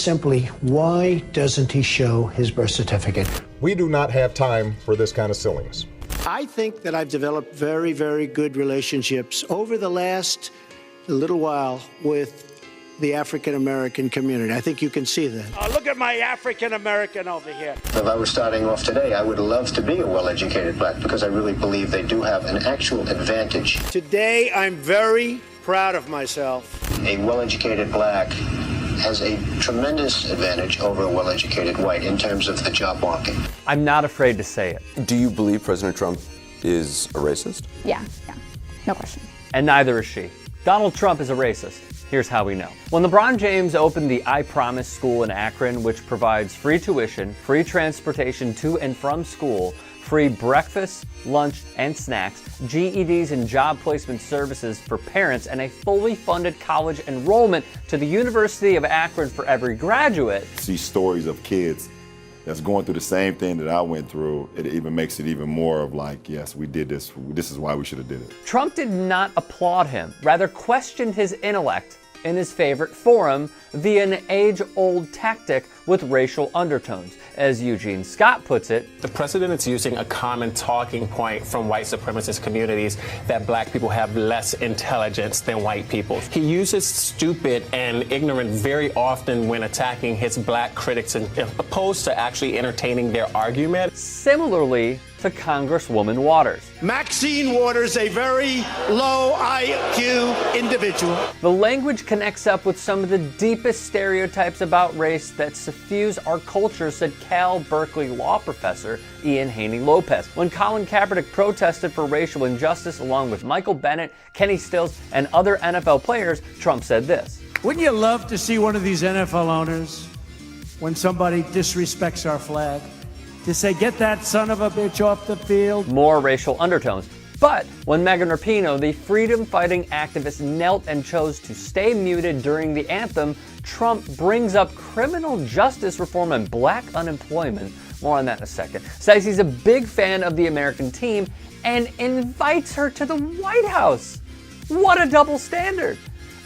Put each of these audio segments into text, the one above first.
Simply, why doesn't he show his birth certificate? We do not have time for this kind of silliness. I think that I've developed very, very good relationships over the last little while with the African-American community. I think you can see that. Look at my African-American over here. If I were starting off today, I would love to be a well-educated black because I really believe they do have an actual advantage. Today, I'm very proud of myself. A well-educated black has a tremendous advantage over a well-educated white in terms of the job market. I'm not afraid to say it. Do you believe President Trump is a racist? Yeah, no question. And neither is she. Donald Trump is a racist. Here's how we know. When LeBron James opened the I Promise School in Akron, which provides free tuition, free transportation to and from school, free breakfast, lunch, and snacks, GEDs and job placement services for parents, and a fully funded college enrollment to the University of Akron for every graduate. See stories of kids that's going through the same thing that I went through. It even makes it even more of like, yes, we did this. This is why we should have did it. Trump did not applaud him, rather questioned his intellect in his favorite forum via an age-old tactic with racial undertones. As Eugene Scott puts it, the president is using a common talking point from white supremacist communities that black people have less intelligence than white people. He uses stupid and ignorant very often when attacking his black critics, opposed to actually entertaining their argument. Similarly to Congresswoman Waters. Maxine Waters, a very low IQ individual. The language connects up with some of the deepest stereotypes about race that suffuse our culture, said Cal Berkeley law professor Ian Haney Lopez. When Colin Kaepernick protested for racial injustice along with Michael Bennett, Kenny Stills, and other NFL players, Trump said this. Wouldn't you love to see one of these NFL owners, when somebody disrespects our flag, to say, get that son of a bitch off the field? More racial undertones. But when Megan Rapinoe, the freedom-fighting activist, knelt and chose to stay muted during the anthem, Trump brings up criminal justice reform and black unemployment. More on that in a second. Says he's a big fan of the American team and invites her to the White House. What a double standard.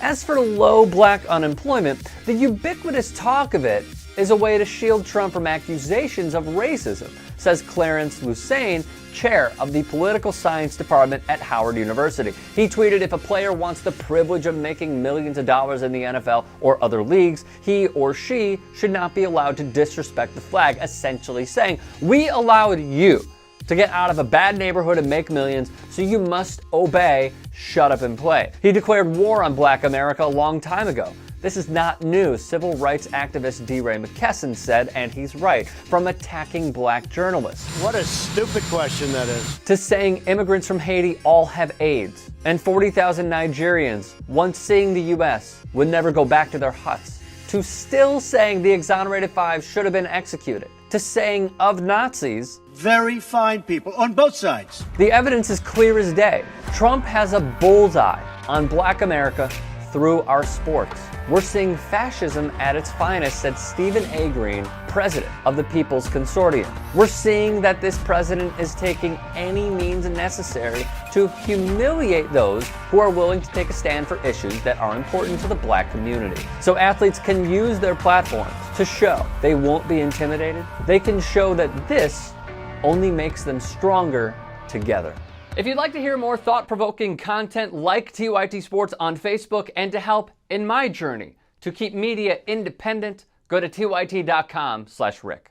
As for low black unemployment, the ubiquitous talk of it is a way to shield Trump from accusations of racism, says Clarence Lusane, chair of the political science department at Howard University. He tweeted, if a player wants the privilege of making millions of dollars in the NFL or other leagues, he or she should not be allowed to disrespect the flag, essentially saying, we allowed you to get out of a bad neighborhood and make millions, so you must obey, shut up and play. He declared war on black America a long time ago. This is not new, civil rights activist D. Ray McKesson said, and he's right, from attacking black journalists. What a stupid question that is. To saying immigrants from Haiti all have AIDS, and 40,000 Nigerians, once seeing the U.S., would never go back to their huts. To still saying the exonerated five should have been executed. To saying of Nazis, very fine people on both sides. The evidence is clear as day. Trump has a bullseye on black America through our sports. We're seeing fascism at its finest, said Stephen A. Green, president of the People's Consortium. We're seeing that this president is taking any means necessary to humiliate those who are willing to take a stand for issues that are important to the black community. So athletes can use their platforms to show they won't be intimidated. They can show that this only makes them stronger together. If you'd like to hear more thought-provoking content like TYT Sports on Facebook and to help in my journey to keep media independent, go to tyt.com/Rick.